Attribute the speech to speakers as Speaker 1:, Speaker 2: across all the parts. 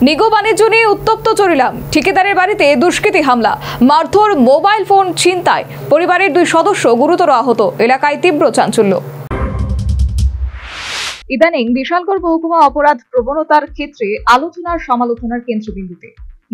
Speaker 1: নিগো বাণিজ্য নিয়ে উত্তপ্ত চরিলাম। ঠিকাদারের বাড়িতে দুষ্কৃতী হামলা, মারধর, মোবাইল ফোন ছিনতাই, পরিবারের 2 সদস্য গুরুতর আহত। এলাকায় তীব্র চাঞ্চল্য। ইদানিং বিশালগড় মহকুমা অপরাধ প্রবণতার ক্ষেত্রে আলোচনার সমালোচনার কেন্দ্রবিন্দুতে।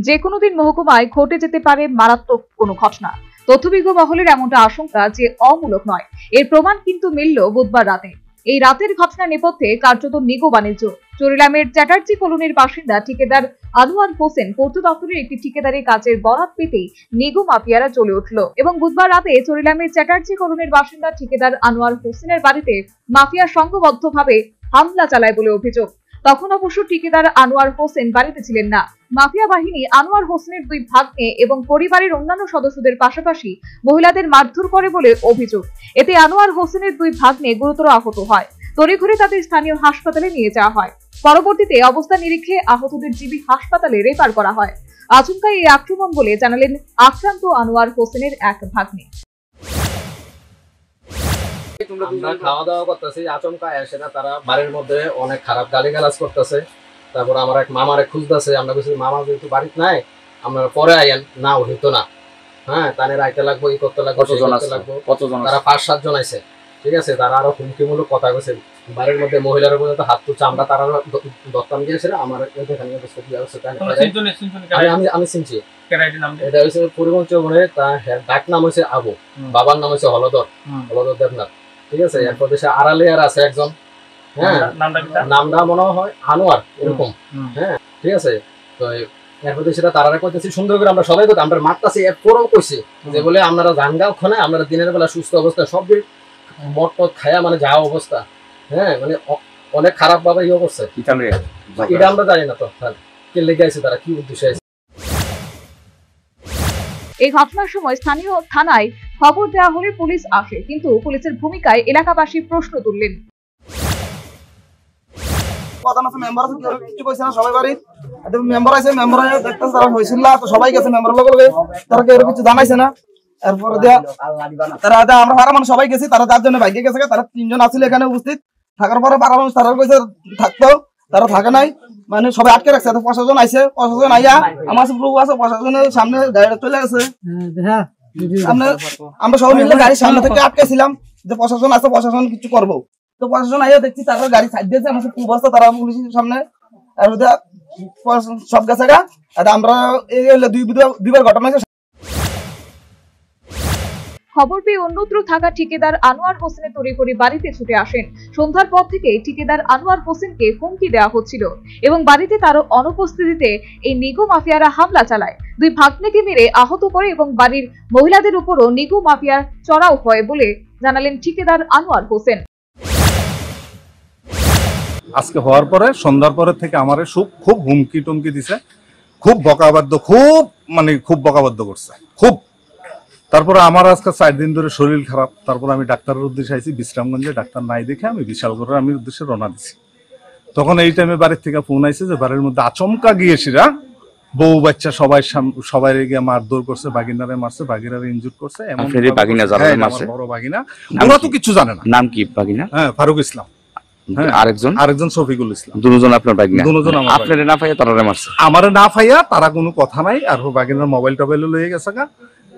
Speaker 1: যে কোনো দিন মহকুমায় ঘটে যেতে পারে মারাত্মক কোনো ঘটনা। তথ্যবিজ্ঞ মহলের এমনটা আশঙ্কা যে অমূলক নয়। এর প্রমাণ কিন্তু মিলল বুধবার রাতে। এই রাতের ঘটনা নেপথ্যে কার্যত নিগো বাণিজ্য। চরিলামের চ্যাটার্জি কলোনির বাসিন্দা ঠিকাদার আনোয়ার হোসেন পূর্ত দপ্তরের একটি ঠিকাদারি কাজের বরাত পেতেই নিগো মাফিয়ারা চলে উঠল এবং বুধবার রাতে চরিলামের চ্যাটার্জি কলোনির বাসিন্দা ঠিকাদার আনোয়ার হোসেনের বাড়িতে মাফিয়া সংঘবদ্ধভাবে হামলা চালায় বলে অভিযোগ। তখন অবশ্য ঠিকাদার আনোয়ার হোসেন বাড়িতে ছিলেন না। মাফিয়া বাহিনী আনোয়ার হোসেনের 2 ভাগ্নে এবং পরিবারের অন্যান্য সদস্যদের পাশাপাশি মহিলাদের মারধর করে বলে অভিযোগ। এতে আনোয়ার হোসেনের 2 ভাগ্নে গুরুতর আহত হয়। তড়িঘড়ি তাদের স্থানীয় হাসপাতালে নিয়ে যাওয়া হয়। পরবর্তীতে অবস্থা নিরীক্ষে আহতদের জিবি হাসপাতালে রেফার করা হয়। আচমকা এই আক্রমণ বলে জানালেন আক্রান্ত আনোয়ার হোসেনের এক ভাগ্নে।
Speaker 2: আমরা খাওয়া দাওয়া করতেছি, আচমকা এসে না তারা বাড়ির মধ্যে অনেক খারাপ গালিগালাজ করতেছে। তারপর আমার এক মামারে খুঁজতেছে। আমরা বলছি মামা যেহেতু বাড়িতে নাই আপনারা পরে আইয়েন, না হইতো না, হ্যাঁ তাদের আইতে লাগবো, এই করতে লাগবো, কতজন তারা 5-7 জন আইছে। ঠিক আছে, তারা আরো হুমকিমূলক কথা কইছে। বাড়ির মধ্যে মহিলার উপরে তো হাত তুলছে, আমরা তারা দত্তাম দিয়েছিল। আমার আমি চিনছি, এটা হচ্ছে পরিবহন চৌবনে, তার ডাক নাম হয়েছে আবু, বাবার নাম হচ্ছে হলদর দেবনাথ। ঠিক আছে, এরপর দেশে আড়ালিয়ার আছে একজন, হ্যাঁ নামটা মনে হয় আনোয়ার এরকম, হ্যাঁ ঠিক আছে। তো এরপর সেটা তারা করতেছি সুন্দর করে, আমরা সবাই করতে আমরা মারতাছি। এরপরও কইছি যে বলে আপনারা জানগাও খানে, আমরা দিনের বেলা সুস্থ অবস্থা সব মদ টদ খায়া মানে যা অবস্থা, হ্যাঁ মানে অনেক খারাপ ভাবে ইয়ে করছে। এটা আমরা জানি না তো কে লেগে আছে, তারা কি উদ্দেশ্যে আছে।
Speaker 1: এই ঘটনার সময় স্থানীয় থানায় খবর দেওয়া হলে পুলিশ আসে, কিন্তু পুলিশের ভূমিকায় এলাকাবাসী প্রশ্ন তুললেন।
Speaker 3: সবাই গেছে মেম্বার লগে, তারা কেউ কিছু জানাইছে না। এরপরে তারা আমরা সবাই গেছি, তারা 4 জনে বাইকে গেছে, তারা 3 জন আসলে এখানে উপস্থিত থাকার পরে পাড়া মানুষ তারা কইছে থাকতো, তারা থাকে নাই, মানে সবাই আটকে রাখছে। প্রশাসন আইছে, প্রশাসন আইয়া আমার প্রভু আছে, প্রশাসনের সামনে গাড়িটা চলে গেছে। আমরা সবাই মিলে গাড়ির সামনে থেকে আটকেছিলাম যে প্রশাসন আছে, প্রশাসন কিছু করবো। তো প্রশাসন আইয়া দেখছি তারা গাড়ি সাইড দিয়েছে, আমার খুব অবস্থা, তারা পুলিশের সামনে সব গেছে গা। আমরা দুইবার ঘটনা হয়েছে।
Speaker 1: খবর পেয়ে অন্যত্র থাকা ঠিকাদার আনোয়ার হোসেনের তড়িঘড়ি বাড়িতে ছুটে আসেন। সন্ধ্যার পর থেকে ঠিকাদার আনোয়ার হোসেনকে হুমকি দেওয়া হচ্ছিল এবং বাড়িতে তার অনুপস্থিতিতে এই নিগো মাফিয়ারা হামলা চালায়। 2 ভাগ্নেকে মেরে আহত করে এবং বাড়ির মহিলাদের উপরও নিগো মাফিয়া চড়াও হয় বলে জানালেন ঠিকাদার আনোয়ার হোসেন।
Speaker 4: আজকে হওয়ার পরে সন্ধ্যার পরে থেকে আমার খুব হুমকি টুমকি দিছে, খুব বকাবাদ্য, খুব বকাবাদ্য করছে খুব। তারপরে আমার আজকে 4 দিন ধরে শরীর খারাপ। তারপর আমি ডাক্তারের উদ্দেশ্যে আইছি বিশ্রামগঞ্জে, ডাক্তার নাই দেখে আমি বিশালগড়ের আমি উদ্দেশ্যে রওনা দিছি। তখন এই টাইমে বাড়ির থেকে ফোন আইছে যে বাড়ির মধ্যে আচমকা গিয়েছিরা বউ বাচ্চা সবাই গিয়ে মারধর করছে, বাগিনারে মারছে, বাগিনারে ইনজুর করছে। বড় বাগিনা, ওরা তো কিছু জানে না।
Speaker 5: নাম কি বাগিনা?
Speaker 4: হ্যাঁ ফারুক ইসলাম।
Speaker 5: আরেকজন
Speaker 4: শফিকুল ইসলাম।
Speaker 5: দুজন আপনার বাগিনা? দুজন আপনারে না পাইয়া তারা মারছে?
Speaker 4: আমারে না পাইয়া তারা কোনো কথা নাই। আর বাগিনার মোবাইল টোবাইল লয়ে গেছে গা,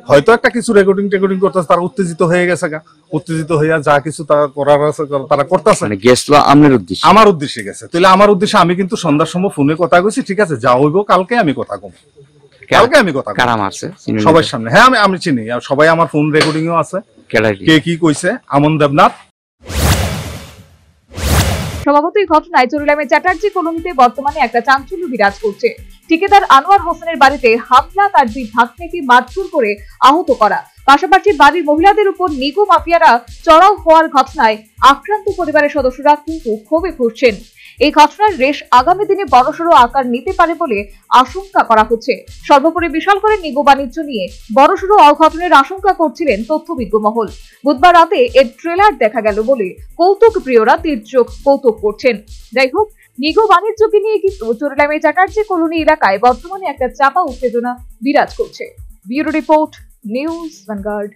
Speaker 4: হয়তো একটা কিছু রেকর্ডিং করতেছে, তারা উত্তেজিত হয়ে গেছে গা। উত্তেজিত হইয়া যা কিছু তারা করার আছে তারা করতেছে।
Speaker 5: মানে গেছিল আমার উদ্দেশ্যে? আমার
Speaker 4: উদ্দেশ্যে গেছে। তাহলে আমার উদ্দেশ্যে আমি কিন্তু সন্ধ্যার সময় ফোনে কথা কইছি, ঠিক আছে যা হইব কালকে আমি কথা কম, কালকে আমি কথা।
Speaker 5: কারা মারছে
Speaker 4: সবার সামনে? হ্যাঁ আমি চিনি, সবাই আমার ফোন রেকর্ডিংও আছে। কে কি কইছে? আমন দেবনাথ।
Speaker 1: স্বভাবতই ঘটনায় চরিলামের চ্যাটার্জি কলোনিতে বর্তমানে একটা চাঞ্চল্য বিরাজ করছে। ঠিকাদার আনোয়ার হোসেনের বাড়িতে হামলা, তার 2 ভাগ্নেকে মারধর করে আহত করা, পাশাপাশি বাড়ির মহিলাদের উপর নিগো মাফিয়ারা চড়াও হওয়ার ঘটনায় আক্রান্ত পরিবারের সদস্যরা কিন্তু ক্ষোভে ফুঁসছেন। এই ঘটনার রেশ আগামী দিনে বড়সড় আকার নিতে পারে বলে আশঙ্কা করা হচ্ছে। সর্বোপরি বিশালগড়ের নিগো বাণিজ্য নিয়ে বড়সড় অঘটনের আশঙ্কা করছিলেন তথ্যবিজ্ঞ মহল। বুধবার রাতে এর ট্রেলার দেখা গেল বলে কৌতুক প্রিয়রা তীর্যক কৌতুক করছেন। যাই হোক, নিগো বাণিজ্যকে নিয়ে কিন্তু চরিলামের চ্যাটার্জি কলোনি এলাকায় বর্তমানে একটা চাপা উত্তেজনা বিরাজ করছে। Bureau report, news vanguard.